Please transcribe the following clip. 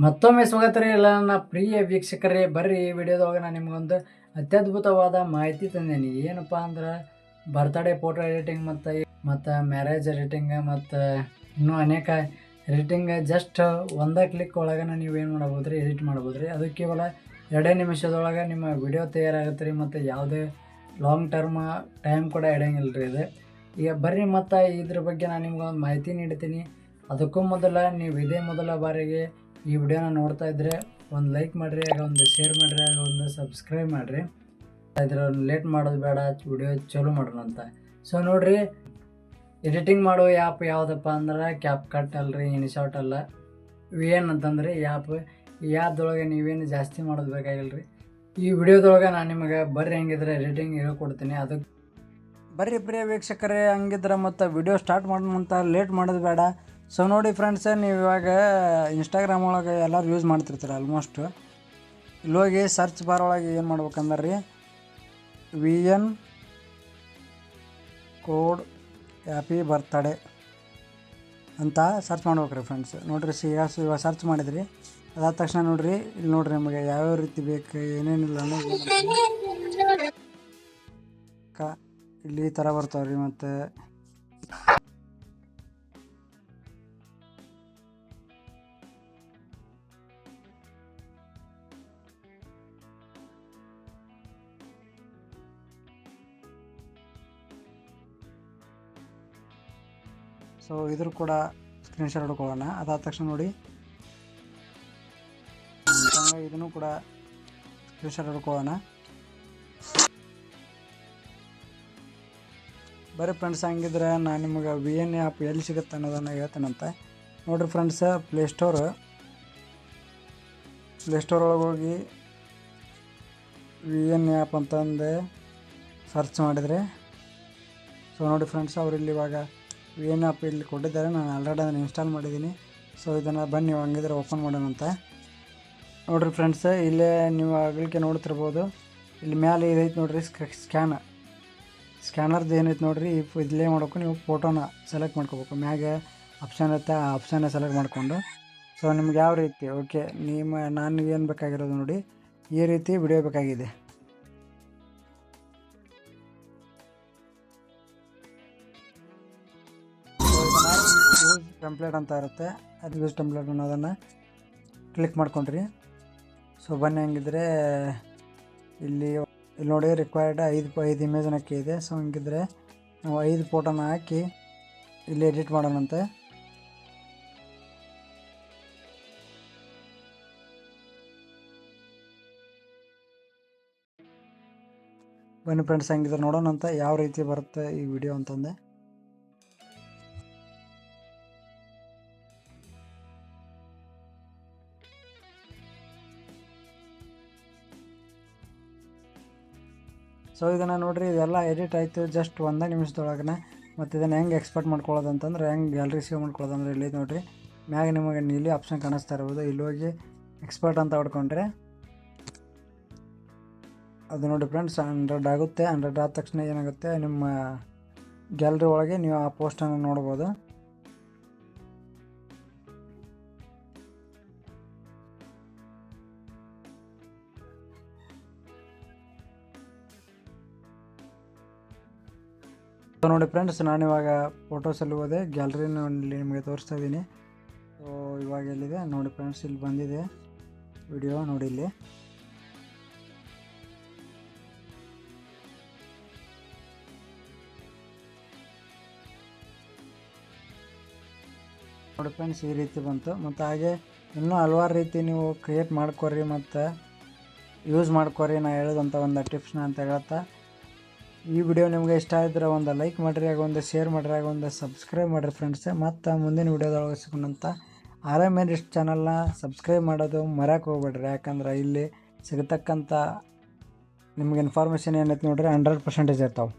ಮತ್ತೊಮ್ಮೆ ಸ್ವಾಗತ ರೀ ಎಲ್ಲ ನನ್ನ ಪ್ರಿಯ ವೀಕ್ಷಕರೇ. ಬರ್ರಿ ಈ ವಿಡಿಯೋದೊಳಗೆ ನಾನು ನಿಮ್ಗೊಂದು ಅತ್ಯದ್ಭುತವಾದ ಮಾಹಿತಿ ತಂದೇನಿ. ಏನಪ್ಪ ಅಂದ್ರೆ ಬರ್ತ್ಡೇ ಫೋಟೋ ಎಡಿಟಿಂಗ್ ಮತ್ತು ಮ್ಯಾರೇಜ್ ಎಡಿಟಿಂಗ್ ಮತ್ತು ಇನ್ನೂ ಅನೇಕ ಎಡಿಟಿಂಗ್ ಜಸ್ಟ್ ಒಂದೇ ಕ್ಲಿಕ್ ಒಳಗೆ ನೀವು ಏನು ಮಾಡ್ಬೋದು ರೀ, ಎಡಿಟ್ ಮಾಡ್ಬೋದು ರೀ. ಅದು ಕೇವಲ 2 ನಿಮಿಷದೊಳಗೆ ನಿಮ್ಮ ವಿಡಿಯೋ ತಯಾರಾಗುತ್ತೆ ರೀ. ಮತ್ತು ಯಾವುದೇ ಲಾಂಗ್ ಟೈಮ್ ಕೂಡ ಹಿಡಿಯಂಗಿಲ್ಲ ರೀ ಇದು. ಈಗ ಬರ್ರಿ ಮತ್ತು ಇದ್ರ ಬಗ್ಗೆ ನಾನು ನಿಮ್ಗೊಂದು ಮಾಹಿತಿ ನೀಡ್ತೀನಿ. ಅದಕ್ಕೂ ಮೊದಲ ನೀವು ಇದೇ ಮೊದಲ ಬಾರಿಗೆ ಈ ವಿಡಿಯೋನ ನೋಡ್ತಾ ಇದ್ದರೆ ಒಂದು ಲೈಕ್ ಮಾಡಿರಿ, ಆಗ ಒಂದು ಶೇರ್ ಮಾಡಿರಿ, ಆಗ ಒಂದು ಸಬ್ಸ್ಕ್ರೈಬ್ ಮಾಡಿರಿ. ಇದ್ರ ಲೇಟ್ ಮಾಡೋದು ಬೇಡ, ವಿಡಿಯೋ ಚಲೋ ಮಾಡೋಣ ಅಂತ. ಸೊ ನೋಡಿರಿ, ಎಡಿಟಿಂಗ್ ಮಾಡೋ ಆ್ಯಪ್ ಯಾವುದಪ್ಪ ಅಂದ್ರೆ ಕ್ಯಾಪ್ಕಟ್ ಅಲ್ರಿ, ಇನ್ಶಾಟ್ ಅಲ್ಲ. ಏನಂತಂದ್ರೆ ಈ ಆ್ಯಪ್ದೊಳಗೆ ನೀವೇನು ಜಾಸ್ತಿ ಮಾಡೋದು ಬೇಕಾಗಿಲ್ಲ ರೀ. ಈ ವಿಡಿಯೋದೊಳಗೆ ನಾನು ನಿಮಗೆ ಬರ್ರಿ ಹೆಂಗಿದ್ರೆ ಎಡಿಟಿಂಗ್ ಹೇಳ್ಕೊಡ್ತೀನಿ. ಅದಕ್ಕೆ ಬರ್ರಿ ಪ್ರಿಯ ವೀಕ್ಷಕರೇ, ಹಂಗಿದ್ರೆ ಮತ್ತು ವಿಡಿಯೋ ಸ್ಟಾರ್ಟ್ ಮಾಡೋಣ ಲೇಟ್ ಮಾಡೋದು ಬೇಡ. ಸೊ ನೋಡಿ ಫ್ರೆಂಡ್ಸ್, ನೀವು ಇವಾಗ ಇನ್ಸ್ಟಾಗ್ರಾಮ್ ಒಳಗೆ ಎಲ್ಲರೂ ಯೂಸ್ ಮಾಡ್ತಿರ್ತೀರ ಆಲ್ಮೋಸ್ಟ್. ಇಲ್ಲಿ ಹೋಗಿ ಸರ್ಚ್ ಬಾರ್ ಒಳಗೆ ಏನು ಮಾಡ್ಬೇಕಂದ್ರೆ ರೀ, VN ಕೋಡ್ ಹ್ಯಾಪಿ ಬರ್ತ್ಡೇ ಅಂತ ಸರ್ಚ್ ಮಾಡ್ಬೇಕು ರೀ ಫ್ರೆಂಡ್ಸ್. ನೋಡಿರಿ, ಇವಾಗ ಸರ್ಚ್ ಮಾಡಿದ್ರಿ, ಅದಾದ ತಕ್ಷಣ ನೋಡಿರಿ, ಇಲ್ಲಿ ನೋಡಿರಿ ನಿಮಗೆ ಯಾವ್ಯಾವ ರೀತಿ ಬೇಕು, ಏನೇನಿಲ್ಲ ಇಲ್ಲಿ ಈ ಥರ ಬರ್ತಾವೆ ರೀ. ಮತ್ತು ಸೊ ಇದ್ರ ಕೂಡ ಸ್ಕ್ರೀನ್ಶಾಟ್ ಹೊಡ್ಕೊಳ್ಳೋಣ. ಅದಾದ ತಕ್ಷಣ ನೋಡಿ, ಇದನ್ನು ಕೂಡ ಸ್ಕ್ರೀನ್ಶಾಟ್ ಹೊಡ್ಕೊಳ್ಳೋಣ. ಬರೀ ಫ್ರೆಂಡ್ಸ್, ಹಂಗಿದ್ರೆ ನಾನು ನಿಮಗೆ VN ಆ್ಯಪ್ ಎಲ್ಲಿ ಸಿಗುತ್ತೆ ಅನ್ನೋದನ್ನು ಹೇಳ್ತೇನಂತ. ನೋಡಿರಿ ಫ್ರೆಂಡ್ಸ್, ಪ್ಲೇಸ್ಟೋರ್ ಒಳಗೆ ಹೋಗಿ VN ಆ್ಯಪ್ ಅಂತಂದು ಸರ್ಚ್ ಮಾಡಿದರೆ, ಸೊ ನೋಡಿ ಫ್ರೆಂಡ್ಸ್, ಇಲ್ಲಿ ಇವಾಗ VN ಆ್ಯಪ್ ಇಲ್ಲಿ ಕೊಟ್ಟಿದ್ದಾರೆ. ನಾನು ಆಲ್ರೆಡಿ ಅದನ್ನು ಇನ್ಸ್ಟಾಲ್ ಮಾಡಿದ್ದೀನಿ. ಸೊ ಇದನ್ನು ಬನ್ನಿ ಹಂಗಿದ್ರೆ ಓಪನ್ ಮಾಡೋಣ ಅಂತ. ನೋಡಿರಿ ಫ್ರೆಂಡ್ಸ್, ಇಲ್ಲೇ ನೀವು ಆಗಲಿಕ್ಕೆ ನೋಡ್ತಿರ್ಬೋದು, ಇಲ್ಲಿ ಮೇಲೆ ಇದೈತೆ ನೋಡಿರಿ, ಸ್ಕ್ಯಾನರ್ದು ಏನೈತೆ ನೋಡಿರಿ. ಇಲ್ಲೇ ಮಾಡೋಕ್ಕೂ ನೀವು ಫೋಟೋನ ಸೆಲೆಕ್ಟ್ ಮಾಡ್ಕೋಬೇಕು. ಮ್ಯಾಗೆ ಆಪ್ಷನ್ ಇರುತ್ತೆ, ಆ ಆಪ್ಷನ್ನ ಸೆಲೆಕ್ಟ್ ಮಾಡಿಕೊಂಡು, ಸೊ ನಿಮ್ಗೆ ಯಾವ ರೀತಿ ಓಕೆ, ನಾನು ಏನು ಬೇಕಾಗಿರೋದು ನೋಡಿ, ಈ ರೀತಿ ವಿಡಿಯೋ ಬೇಕಾಗಿದೆ. ಯೂಸ್ ಟೆಂಪ್ಲೇಟ್ ಅಂತ ಇರುತ್ತೆ, ಅದು ಯೂಸ್ ಟೆಂಪ್ಲೇಟ್ ಅನ್ನೋದನ್ನು ಕ್ಲಿಕ್ ಮಾಡ್ಕೊಂಡ್ರಿ. ಸೊ ಬನ್ನಿ, ಹಂಗಿದ್ರೆ ಇಲ್ಲಿ ನೋಡಿ ರಿಕ್ವೈರ್ಡ್ 5 ಇಮೇಜನ್ನು ಇದೆ. ಸೊ ಹಂಗಿದ್ರೆ ನಾವು 5 ಫೋಟೋನ ಹಾಕಿ ಇಲ್ಲಿ ಎಡಿಟ್ ಮಾಡೋಣಂತೆ. ಬನ್ನಿ ಫ್ರೆಂಡ್ಸ್, ಹಂಗಿದ್ರೆ ನೋಡೋಣಂತ ಯಾವ ರೀತಿ ಬರುತ್ತೆ ಈ ವಿಡಿಯೋ ಅಂತಂದೆ. ಸೊ ಇದನ್ನು ನೋಡಿರಿ, ಇದೆಲ್ಲ ಎಡಿಟ್ ಆಯಿತು ಜಸ್ಟ್ 1 ನಿಮಿಷದೊಳಗೆ. ಮತ್ತು ಇದನ್ನು ಹೆಂಗೆ ಎಕ್ಸ್ಪೋರ್ಟ್ ಮಾಡ್ಕೊಳ್ಳೋದು ಅಂತಂದ್ರೆ, ಹೆಂಗೆ ಗ್ಯಾಲರಿ ಸೇವ್ ಮಾಡ್ಕೊಳ್ಳೋದು ಅಂದರೆ, ಇಲ್ಲಿ ನೋಡಿರಿ ಮ್ಯಾಗ ನಿಮಗೆ ನೀಲಿ ಆಪ್ಷನ್ ಕಾಣಿಸ್ತಾ ಇರ್ಬೋದು. ಇಲ್ಲಿ ಹೋಗಿ ಎಕ್ಸ್ಪೋರ್ಟ್ ಅಂತ ಹೊಡ್ಕೊಂಡ್ರೆ ಅದು ನೋಡಿ ಫ್ರೆಂಡ್ಸ್ 100 ಆಗುತ್ತೆ. 100 ಆದ ತಕ್ಷಣ ಏನಾಗುತ್ತೆ, ನಿಮ್ಮ ಗ್ಯಾಲರಿ ಒಳಗೆ ನೀವು ಆ ಪೋಸ್ಟನ್ನು ನೋಡ್ಬೋದು. ನೋಡಿ ಫ್ರೆಂಡ್ಸ್, ನಾನಿವಾಗ ಫೋಟೋಸಲ್ಲಿ ಹೋದೆ, ಗ್ಯಾಲರಿನಲ್ಲಿ ನಿಮಗೆ ತೋರಿಸ್ತಾ ಇದ್ದೀನಿ. ಸೊ ಇವಾಗ ಎಲ್ಲಿದೆ ನೋಡಿ ಫ್ರೆಂಡ್ಸ್, ಇಲ್ಲಿ ಬಂದಿದೆ ವಿಡಿಯೋ ನೋಡಿ. ಇಲ್ಲಿ ನೋಡಿ ಫ್ರೆಂಡ್ಸ್, ಈ ರೀತಿ ಬಂತು. ಮತ್ತು ಹಾಗೆ ಇನ್ನೂ ಹಲವಾರು ರೀತಿ ನೀವು ಕ್ರಿಯೇಟ್ ಮಾಡ್ಕೊರಿ ಮತ್ತು ಯೂಸ್ ಮಾಡ್ಕೊರಿ. ನಾನು ಹೇಳೋದಂಥ ಒಂದು ಟಿಪ್ಸ್ನ ಅಂತ ಹೇಳ್ತಾ, ಈ ವಿಡಿಯೋ ನಿಮಗೆ ಇಷ್ಟ ಆಗಿದ್ರೆ ಒಂದು ಲೈಕ್ ಮಾಡಿರಿ, ಆಗ ಒಂದು ಶೇರ್ ಮಾಡಿರಿ, ಆಗ ಒಂದು ಸಬ್ಸ್ಕ್ರೈಬ್ ಮಾಡಿರಿ ಫ್ರೆಂಡ್ಸ್. ಮತ್ತು ಮುಂದಿನ ವಿಡಿಯೋದೊಳಗೆ ಸಿಗೋಣಂತ. RMNist ಚಾನಲ್ನ ಸಬ್ಸ್ಕ್ರೈಬ್ ಮಾಡೋದು ಮರೆಯೋಕೆ ಹೋಗ್ಬೇಡ್ರಿ. ಯಾಕಂದ್ರೆ ಇಲ್ಲಿ ಸಿಗತಕ್ಕಂಥ ನಿಮ್ಗೆ ಇನ್ಫಾರ್ಮೇಷನ್ ಏನೈತೆ ನೋಡ್ರಿ 100% ಇರ್ತಾವೆ.